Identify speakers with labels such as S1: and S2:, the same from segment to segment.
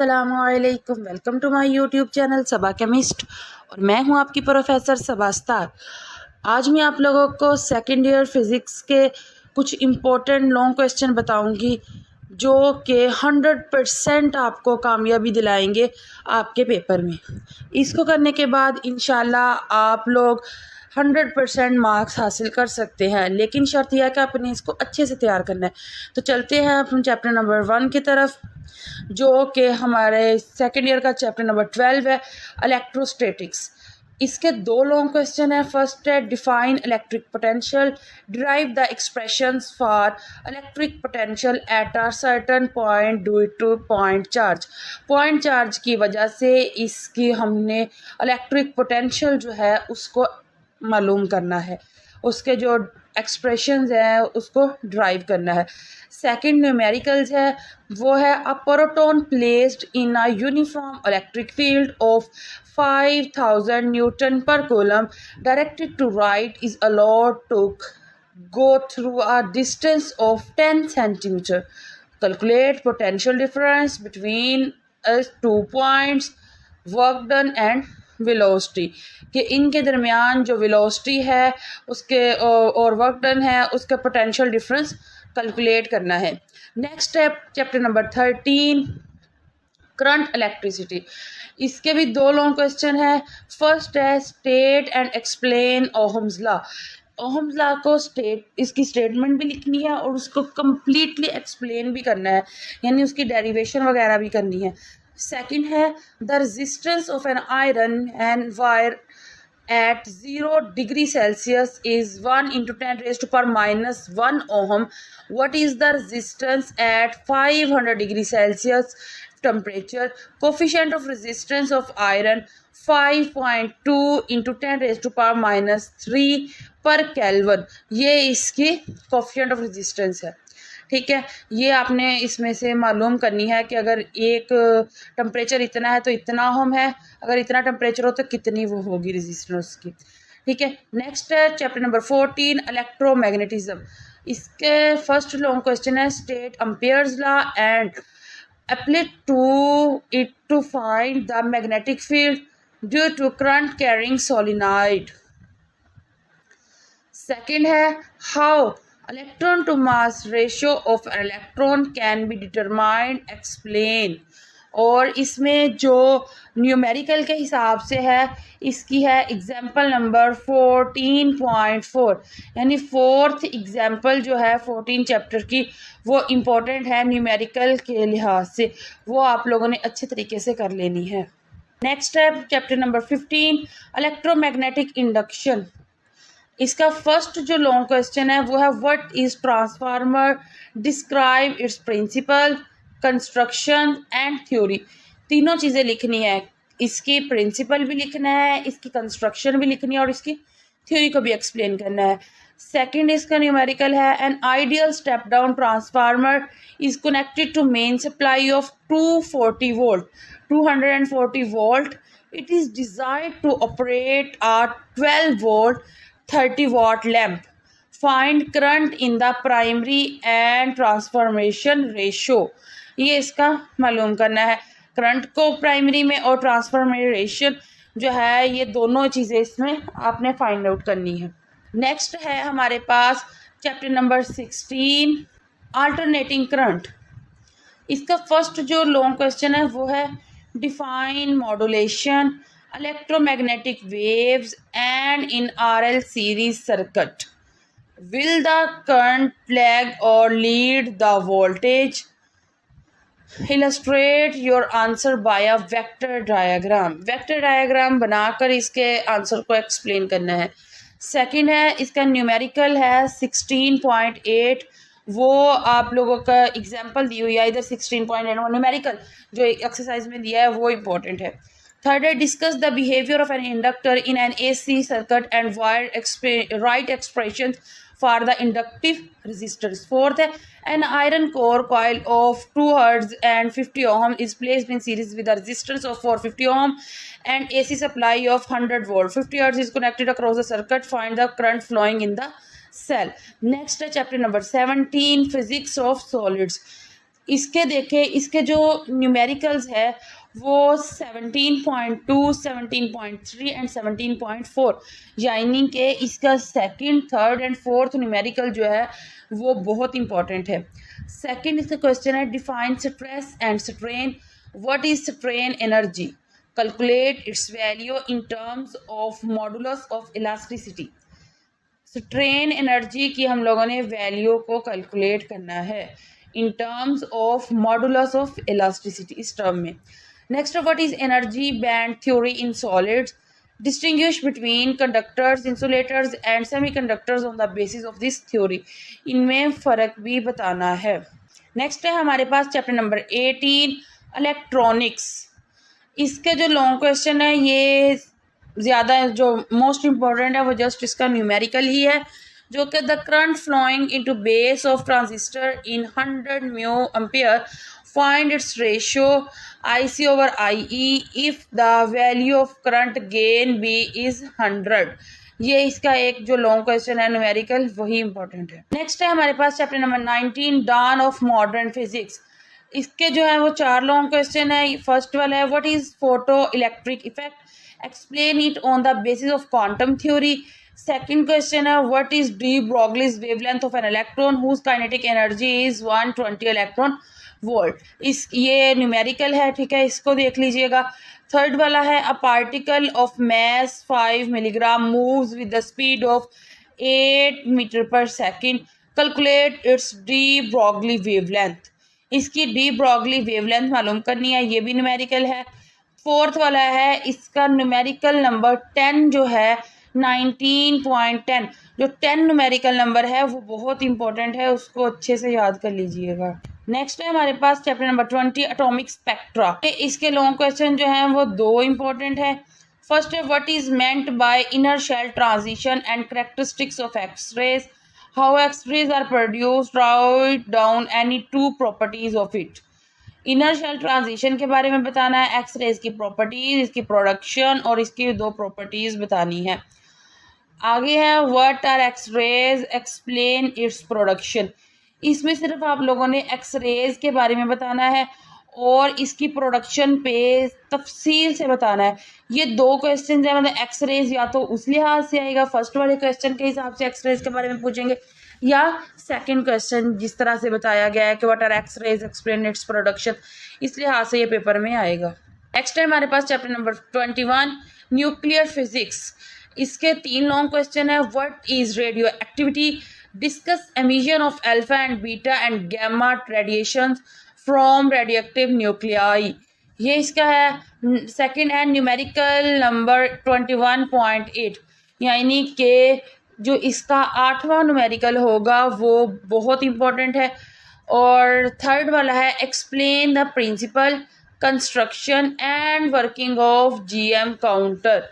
S1: अस्सलामुअलैकुम, welcome to my YouTube channel Saba chemist और मैं हूं आपकी प्रोफेसर सबा स्टार। आज मैं आप लोगों को सेकेंड ईयर फिज़िक्स के कुछ इम्पोर्टेंट लॉन्ग क्वेश्चन बताऊंगी जो कि 100% आपको कामयाबी दिलाएंगे आपके पेपर में। इसको करने के बाद इंशाल्लाह आप लोग 100% मार्क्स हासिल कर सकते हैं, लेकिन शर्त यह है कि आपने इसको अच्छे से तैयार करना है। तो चलते हैं अपन चैप्टर नंबर 1 की तरफ, जो कि हमारे सेकेंड ईयर का चैप्टर नंबर 12 है, इलेक्ट्रोस्टैटिक्स। इसके दो लॉन्ग क्वेश्चन है। फर्स्ट है define electric potential, derive the expressions for electric potential at a certain point due two point charge. Point charge की वजह से इसकी हमने इलेक्ट्रिक पोटेंशियल जो है उसको मालूम करना है, उसके जो एक्सप्रेशंस हैं उसको ड्राइव करना है। सेकंड न्यूमेरिकल्स है, वो है a proton placed in a uniform electric field of 5000 newton per coulomb directed to right is allowed to go through a distance of 10 centimeter. Calculate potential difference between two points, work done and velocity, कि इनके दरमियान जो velocity है उसके और work done है उसका potential difference calculate करना है। नेक्स्ट है चैप्टर नंबर 13, करंट इलेक्ट्रिसिटी। इसके भी दो लॉन्ग क्वेश्चन है। फर्स्ट है state and explain Ohm's law. Ohm's law को इसकी स्टेटमेंट भी लिखनी है और उसको कम्प्लीटली एक्सप्लेन भी करना है, यानी उसकी डेरिवेशन वगैरह भी करनी है। सेकंड है the resistance of an iron and wire at 0 degree Celsius is 1 into 10 raised to power minus 1 ohm. What is the resistance at 500 degree Celsius temperature? Coefficient of resistance of iron 5.2 into 10 raised to power minus 3 per Kelvin. ये इसकी coefficient of resistance है। ठीक है, ये आपने इसमें से मालूम करनी है कि अगर एक टेम्परेचर इतना है तो इतना ओम है, अगर इतना टेम्परेचर हो तो कितनी वो होगी रेजिस्टेंस की। ठीक है, नेक्स्ट है चैप्टर नंबर 14, इलेक्ट्रोमैग्नेटिज्म। इसके फर्स्ट लॉन्ग क्वेश्चन है state Ampere's law and apply to it to find the magnetic field due to current carrying solenoid. Second है how electron to mass ratio of an electron can be determined, explain। और इसमें जो numerical के हिसाब से है इसकी है एग्जाम्पल नंबर 14.4, यानी फोर्थ एग्जाम्पल जो है 14 चैप्टर की वो इम्पोर्टेंट है न्यूमेरिकल के लिहाज से, वो आप लोगों ने अच्छे तरीके से कर लेनी है। नेक्स्ट है चैप्टर नंबर 15, इलेक्ट्रोमैग्नेटिक इंडक्शन। इसका फर्स्ट जो लॉन्ग क्वेश्चन है वो है what is transformer, describe its principle, construction and theory. तीनों चीज़ें लिखनी है, इसकी प्रिंसिपल भी लिखना है, इसकी कंस्ट्रक्शन भी लिखनी है और इसकी थ्योरी को भी एक्सप्लेन करना है। सेकंड इसका न्यूमेरिकल है an ideal step down transformer is connected to main supply of 240 volt 240 volt. It is desired to operate a 12 volt 30 watt lamp. Find current in the primary and transformation ratio. ये इसका मालूम करना है, current को primary में और transformation जो है ये दोनों चीज़ें इसमें आपने फाइंड आउट करनी है। नेक्स्ट है हमारे पास चैप्टर नंबर 16, अल्टरनेटिंग करंट। इसका फर्स्ट जो लॉन्ग क्वेश्चन है वो है define modulation, electromagnetic waves and in RL series circuit. Will the current lag or lead the voltage? Illustrate your answer by a vector diagram. Vector diagram बनाकर इसके answer को explain करना है। Second है इसका न्यूमेरिकल है 16.8, वो आप लोगों का एग्जाम्पल दी हुई है, इधर 16.8 वो न्यूमेरिकल जो एक्सरसाइज में दिया है वो इम्पोर्टेंट है। Third, discuss the behavior of an inductor in an AC circuit and write expressions for the inductive resistors. Fourth, an iron core coil of 2 Hz and 50 ohm is placed in series with a resistance of 450 ohm and AC supply of 100 volt. 50 Hz is connected across the circuit. Find the current flowing in the cell. Next, chapter number 17, physics of solids. इसके देखें, इसके जो numericals है वो 17.2, 17.3 and 17.4, यानी कि इसका second, third and fourth numerical जो है वो बहुत इंपॉर्टेंट है। सेकंड इसका क्वेश्चन है define stress and strain, what is strain energy, calculate its value in terms of modulus of elasticity. Strain energy की हम लोगों ने वैल्यू को कैलकुलेट करना है in terms of modulus of elasticity, इस टर्म में। Next, what is energy band theory in solids, distinguish between conductors, insulators and semiconductors on the basis of this theory, इनमें फ़र्क भी बताना है। नेक्स्ट है हमारे पास चैप्टर नंबर 18 इलेक्ट्रॉनिक्स। इसके जो लॉन्ग क्वेश्चन है ये ज़्यादा जो मोस्ट इम्पॉर्टेंट है वो जस्ट इसका न्यूमेरिकल ही है, जो कि the current flowing into base of transistor in 100 mu ampere, find its ratio IC over IE if the value of current gain b is 100। ये इसका एक जो लॉन्ग क्वेश्चन है न्यूमेरिकल वही इंपॉर्टेंट है। नेक्स्ट है हमारे पास chapter number 19 dawn of modern physics. इसके जो है वो 4 लॉन्ग क्वेश्चन है। फर्स्ट वाला है what is photo electric effect, explain it on the basis of quantum theory. Second question है what is de Broglie's wavelength of an electron whose kinetic energy is 120 electron volt. इस ये numerical है, ठीक है, इसको देख लीजिएगा। थर्ड वाला है a particle of mass 5 milligram moves with the speed of 8 metre per second, calculate its de Broglie wavelength. इसकी डी ब्रॉगली वेवलेंथ मालूम करनी है, ये भी न्यूमेरिकल है। फोर्थ वाला है इसका न्यूमेरिकल नंबर 10 जो है 19.10, जो 10 न्यूमेरिकल नंबर है वो बहुत इंपॉर्टेंट है, उसको अच्छे से याद कर लीजिएगा। नेक्स्ट है हमारे पास चैप्टर नंबर 20 एटॉमिक स्पेक्ट्रा। इसके लॉन्ग क्वेश्चन जो हैं वो 2 इंपॉर्टेंट है। फर्स्ट है what is meant by inner shell transition and characteristics of X rays, how X rays are produced, write down any 2 properties of it. Inner shell transition के बारे में बताना है, एक्सरेज की प्रॉपर्टीज, इसकी प्रोडक्शन और इसकी 2 प्रॉपर्टीज बतानी है। आगे है what are X rays, explain its production. इसमें सिर्फ आप लोगों ने एक्सरेज के बारे में बताना है और इसकी प्रोडक्शन पे तफसील से बताना है। ये 2 क्वेश्चन है, मतलब एक्सरेज या तो उस लिहाज से आएगा, फर्स्ट वाले क्वेश्चन के हिसाब से एक्सरेज के बारे में पूछेंगे, या सेकंड क्वेश्चन जिस तरह से बताया गया है कि what are X rays, explain its production, इस लिहाज से ये पेपर में आएगा। नेक्स्ट है हमारे पास चैप्टर नंबर 21 न्यूक्लियर फिजिक्स। इसके 3 लॉन्ग क्वेश्चन है what is radio activity, discuss emission of alpha and beta and gamma radiations from radioactive nuclei। ये इसका है सेकंड है न्यूमेरिकल नंबर 21.8, यानी कि जो इसका 8वां न्यूमेरिकल होगा वो बहुत इंपॉर्टेंट है। और थर्ड वाला है explain the principle, construction and working of GM counter.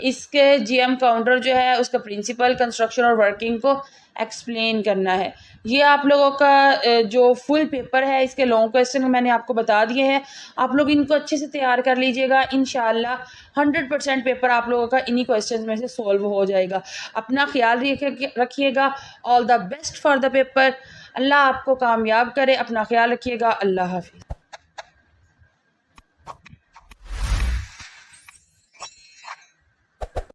S1: इसके GM काउंटर जो है उसका प्रिंसिपल, कंस्ट्रक्शन और वर्किंग को एक्सप्लेन करना है। ये आप लोगों का जो फुल पेपर है इसके लॉन्ग क्वेश्चन मैंने आपको बता दिए हैं, आप लोग इनको अच्छे से तैयार कर लीजिएगा। इंशाल्लाह 100% पेपर आप लोगों का इन्हीं क्वेश्चन में से सॉल्व हो जाएगा। अपना ख्याल रखिएगा। All the best for the paper. Allah आपको कामयाब करे। अपना ख्याल रखिएगा। अल्लाह हाफिज़।